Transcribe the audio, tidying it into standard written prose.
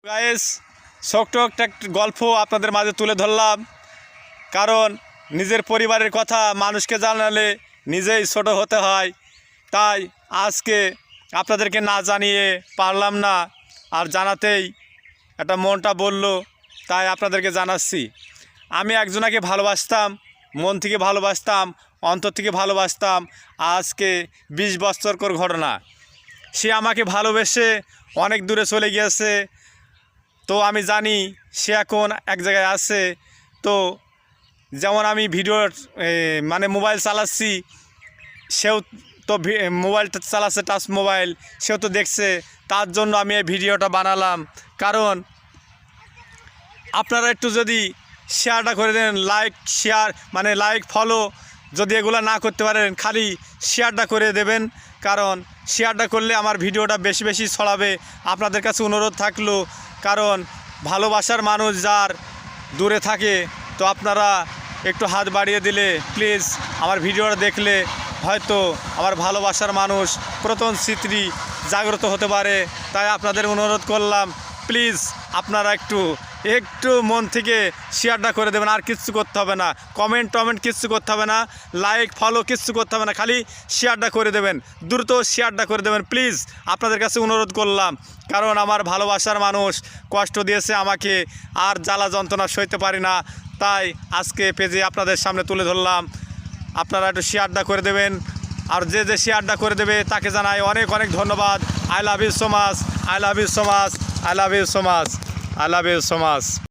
Guys, ছোট্ট একটা গল্প আপনাদের মাঝে তুলে ধরলাম, কারণ নিজের পরিবারের কথা মানুষকে জানালে নিজেই ছোট হতে হয়। তাই আজকে আপনাদেরকে না জানিয়ে পারলাম না, আর জানাতেই একটা মনটা বলল, তাই আপনাদেরকে জানাচ্ছি। আমি একজনাকে ভালোবাসতাম, মন থেকে ভালোবাসতাম, অন্তর থেকে ভালোবাসতাম। আজকে 20 বছরকর ঘটনা। সে আমাকে ভালোবেসে অনেক দূরে চলে গিয়েছে। তো আমি জানি সে এখন এক জায়গায় আছে। তো যেমন আমি ভিডিও মানে মোবাইল চালাচ্ছি, সেও তো মোবাইলটা চালাচ্ছে, টাচ মোবাইল, সেও তো দেখছে। তার জন্য আমি এই ভিডিওটা বানালাম। কারণ আপনারা একটু যদি শেয়ারটা করে দেন, লাইক ফলো যদি এগুলো না করতে পারেন, খালি শেয়ারটা করে দেবেন। কারণ শেয়ারটা করলে আমার ভিডিওটা বেশি বেশি ছড়াবে। আপনাদের কাছে অনুরোধ থাকলো, কারণ ভালোবাসার মানুষ যার দূরে থাকে, তো আপনারা একটু হাত বাড়িয়ে দিলে প্লিজ আমার ভিডিওটা দেখলে হয়তো আমার ভালোবাসার মানুষ প্রথম স্মৃতি জাগ্রত হতে পারে। তাই আপনাদের অনুরোধ করলাম, প্লিজ আপনারা একটু মন থেকে শেয়ারটা করে দেবেন। আর কিচ্ছু করতে হবে না, কমেন্ট কিচ্ছু করতে হবে না, লাইক ফলো কিচ্ছু করতে হবে না, খালি শেয়ারটা করে দেবেন, দ্রুত শেয়ারটা করে দেবেন প্লিজ। আপনাদের কাছে অনুরোধ করলাম, কারণ আমার ভালোবাসার মানুষ কষ্ট দিয়েছে আমাকে, আর জ্বালা যন্ত্রণা সইতে পারি না। তাই আজকে পেজে আপনাদের সামনে তুলে ধরলাম। আপনারা একটু শেয়ারটা করে দেবেন, আর যে শেয়ারটা করে দেবে তাকে জানাই অনেক অনেক ধন্যবাদ। I love you so much, I love you so much, I love you so much, I love you so much.